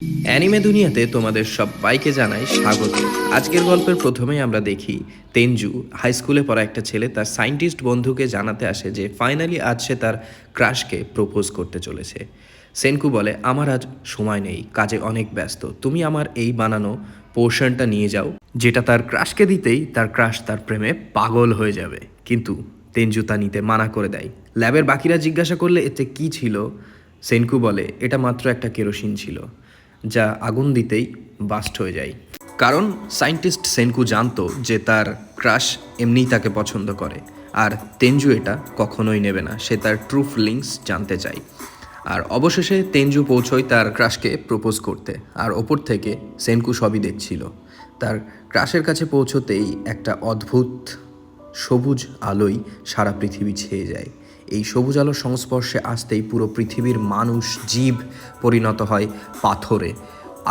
Anime দুনিয়াতে তোমাদের সবাইকে জানাই স্বাগত। আজকের গল্পের প্রথমেই আমরা দেখি তেনজু হাই স্কুলে পড়া একটা ছেলে তার সায়েন্টিস্ট বন্ধুকে জানাতে আসে যে ফাইনালি আজ সে তার ক্রাশকে প্রপোজ করতে চলেছে। সেনকু বলে, আমার আজ সময় নেই, কাজে অনেক ব্যস্ত, তুমি আমার এই বানানো পোর্শনটা নিয়ে যাও। যেটা তার ক্রাশকে দিতেই তার ক্রাশ তার প্রেমে পাগল হয়ে যাবে, কিন্তু তেনজু তা নিতে মানা করে দেয়। ল্যাবের বাকিরা জিজ্ঞাসা করলে এতে কি ছিল, সেনকু বলে এটা মাত্র একটা কেরোসিন ছিল, যা আগুন দিতেই বাস্ট হয়ে যায়। কারণ সায়েন্টিস্ট সেনকু জানতো যে তার ক্রাশ এমনিই তাকে পছন্দ করে, আর তেনজু এটা কখনোই নেবে না, সে তার ট্রু ফিলিংস জানতে চায়। আর অবশেষে তেনজু পৌঁছয় তার ক্রাশকে প্রপোজ করতে, আর ওপর থেকে সেনকু সবই দেখছিল। তার ক্রাশের কাছে পৌঁছতেই একটা অদ্ভুত সবুজ আলোই সারা পৃথিবী ছেয়ে যায়। এই সবুজ আলোর সংস্পর্শে আসতেই পুরো পৃথিবীর মানুষ জীব পরিণত হয় পাথরে।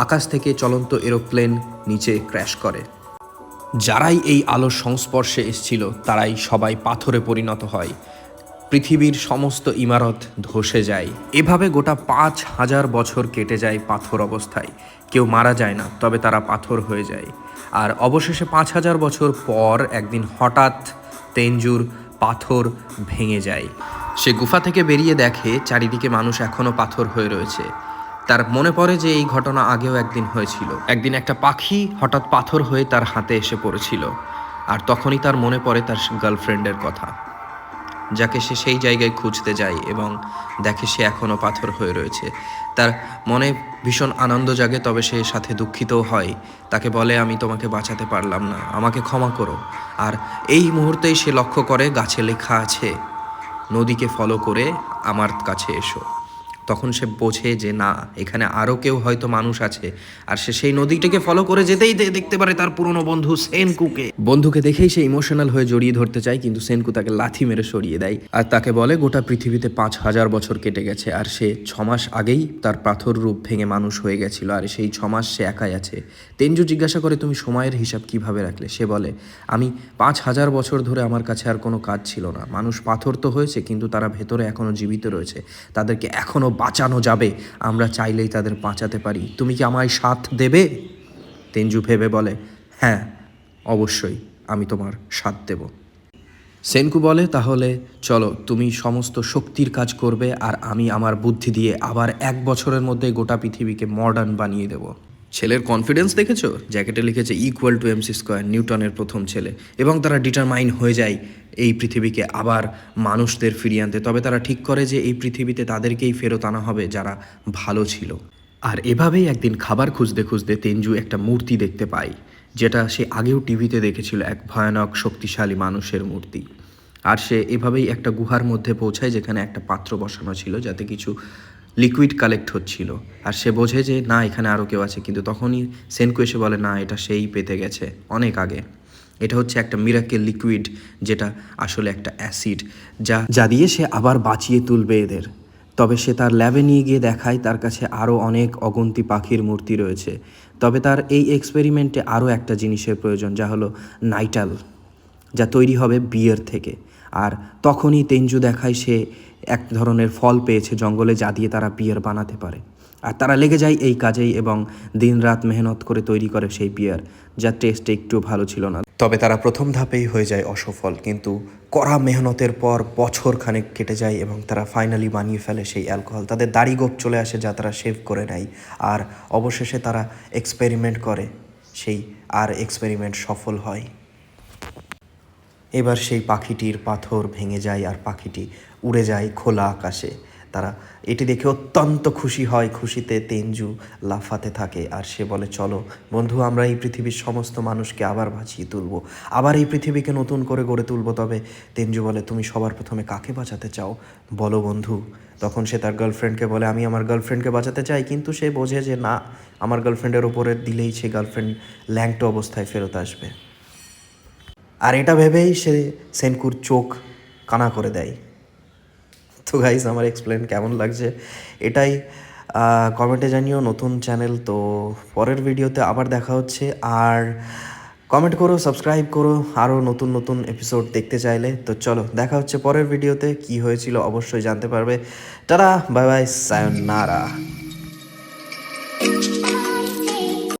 আকাশ থেকে চলন্ত এরোপ্লেন নিচে ক্র্যাশ করে। যারাই এই আলোর সংস্পর্শে এসেছিল তারাই সবাই পাথরে পরিণত হয়। পৃথিবীর সমস্ত ইমারত ধসে যায়। এভাবে গোটা 5,000 বছর কেটে যায় পাথর অবস্থায়। কেউ মারা যায় না, তবে তারা পাথর হয়ে যায়। আর অবশেষে 5,000 বছর পর একদিন হঠাৎ তেনজুর পাথর ভেঙে যায়। সে গুফা থেকে বেরিয়ে দেখে চারিদিকে মানুষ এখনও পাথর হয়ে রয়েছে। তার মনে পড়ে যে এই ঘটনা আগেও একদিন হয়েছিল। একদিন একটা পাখি হঠাৎ পাথর হয়ে তার হাতে এসে পড়েছিল, আর তখনই তার মনে পড়ে তার গার্লফ্রেন্ডের কথা, যাকে সে সেই জায়গায় খুঁজতে যায় এবং দেখে সে এখনও পাথর হয়ে রয়েছে। তার মনে ভীষণ আনন্দ জাগে, তবে সে সাথে দুঃখিতও হয়। তাকে বলে, আমি তোমাকে বাঁচাতে পারলাম না, আমাকে ক্ষমা করো। আর এই মুহূর্তেই সে লক্ষ্য করে গাছে লেখা আছে, নদীকে ফলো করে আমার কাছে এসো। তখন সে বোঝে যে না, এখানে আরও কেউ হয়তো মানুষ আছে। আর সে সেই নদীটাকে ফলো করে যেতেই দেখতে পারে তার পুরনো বন্ধু সেনকুকে। বন্ধুকে দেখেই সে ইমোশনাল হয়ে জড়িয়ে ধরতে চায়, কিন্তু সেনকু তাকে লাথি মেরে সরিয়ে দেয় আর তাকে বলে গোটা পৃথিবীতে 5,000 বছর কেটে গেছে, আর সে 6 মাস আগেই তার পাথর রূপ ভেঙে মানুষ হয়ে গেছিল, আর সেই 6 মাস সে একাই আছে। তেনজু জিজ্ঞাসা করে, তুমি সময়ের হিসাব কিভাবে রাখলে? সে বলে, আমি 5,000 বছর ধরে আমার কাছে আর কোনো কাজ ছিল না। মানুষ পাথর তো হয়েছে, কিন্তু তারা ভেতরে এখনও জীবিত রয়েছে, তাদেরকে এখনও বাঁচানো যাবে, আমরা চাইলেই তাদের বাঁচাতে পারি। তুমি কি আমায় সাথ দেবে? তেনজু ভেবে বলে, হ্যাঁ অবশ্যই, আমি তোমার সাথ দেব। সেনকু বলে, তাহলে চলো, তুমি সমস্ত শক্তির কাজ করবে আর আমি আমার বুদ্ধি দিয়ে আবার 1 বছরের মধ্যে গোটা পৃথিবীকে মডার্ন বানিয়ে দেব। ছেলের কনফিডেন্স দেখেছো? জ্যাকেটে লিখেছে ইকুয়াল টু MC স্কোয়ার, নিউটনের প্রথম ছেলে। এবং তারা ডিটারমাইন হয়ে যায় এই পৃথিবীকে আবার মানুষদের ফিরিয়ে আনতে। তবে তারা ঠিক করে যে এই পৃথিবীতে তাদেরকেই ফেরত আনা হবে যারা ভালো ছিল। আর এভাবেই একদিন খাবার খুঁজতে খুঁজতে তেনজু একটা মূর্তি দেখতে পায়, যেটা সে আগেও টিভিতে দেখেছিল, এক ভয়ানক শক্তিশালী মানুষের মূর্তি। আর সে এভাবেই একটা গুহার মধ্যে পৌঁছায়, যেখানে একটা পাত্র বসানো ছিল যাতে কিছু লিকুইড কালেক্ট হচ্ছিল। আর সে বোঝে যে না, এখানে আরও কেউ আছে, কিন্তু তখনই সেনকু এসে বলে, না, এটা সেই পেতে গেছে অনেক আগে। এটা হচ্ছে একটা মিরাকেল লিকুইড, যেটা আসলে একটা অ্যাসিড, যা দিয়ে সে আবার বাঁচিয়ে তুলবে এদের। তবে সে তার ল্যাবে নিয়ে গিয়ে দেখায় তার কাছে আরও অনেক অগন্তি পাখির মূর্তি রয়েছে। তবে তার এই এক্সপেরিমেন্টে আরও একটা জিনিসের প্রয়োজন, যা হলো নাইটাল, যা তৈরি হবে বিয়ার থেকে। আর তখনই তেনজু দেখায় সে এক ধরনের ফল পেয়েছে জঙ্গলে, যা দিয়ে তারা বিয়ার বানাতে পারে। আর তারা লেগে যায় এই কাজেই এবং দিনরাত মেহনত করে তৈরি করে সেই বিয়ার, যার টেস্ট একটু ভালো ছিল না। তবে তারা প্রথম ধাপেই হয়ে যায় অসফল, কিন্তু কড়া মেহনতের পর বছর খানেক কেটে যায় এবং তারা ফাইনালি বানিয়ে ফেলে সেই অ্যালকোহল। তাদের দাড়ি গোপ চলে আসে, যা তারা শেভ করে নেয়। আর অবশেষে তারা এক্সপেরিমেন্ট করে, সেই আর এক্সপেরিমেন্ট সফল হয়। এবার সেই পাখিটির পাথর ভেঙে যায় আর পাখিটি উড়ে যায় খোলা আকাশে। তারা এটি দেখে অত্যন্ত খুশি হয়। খুশিতে তেনজু লাফাতে থাকে আর সে বলে, চলো বন্ধু, আমরা এই পৃথিবীর সমস্ত মানুষকে আবার বাঁচিয়ে তুলব, আবার এই পৃথিবীকে নতুন করে গড়ে তুলব। তবে তেনজু বলে, তুমি সবার প্রথমে কাকে বাঁচাতে চাও বলো বন্ধু? তখন সে তার গার্লফ্রেন্ডকে বলে, আমি আমার গার্লফ্রেন্ডকে বাঁচাতে চাই, কিন্তু সে বোঝে যে না, আমার গার্লফ্রেন্ডের ওপরে দিলেই সে গার্লফ্রেন্ড ল্যাংটো অবস্থায় ফেরত আসবে। আর এটা ভেবেই সে সেনকুর চোখ কানা করে দেয়। তো গাইস, আমার এক্সপ্লেন কেমন লাগছে এটাই কমেন্টে জানিও। নতুন চ্যানেল তো, পরের ভিডিওতে আবার দেখা হচ্ছে। আর কমেন্ট করো, সাবস্ক্রাইব করো আরও নতুন নতুন এপিসোড দেখতে চাইলে। তো চলো, দেখা হচ্ছে পরের ভিডিওতে। কি হয়েছিল অবশ্যই জানতে পারবে। Tata, bye bye, সায়োনারা।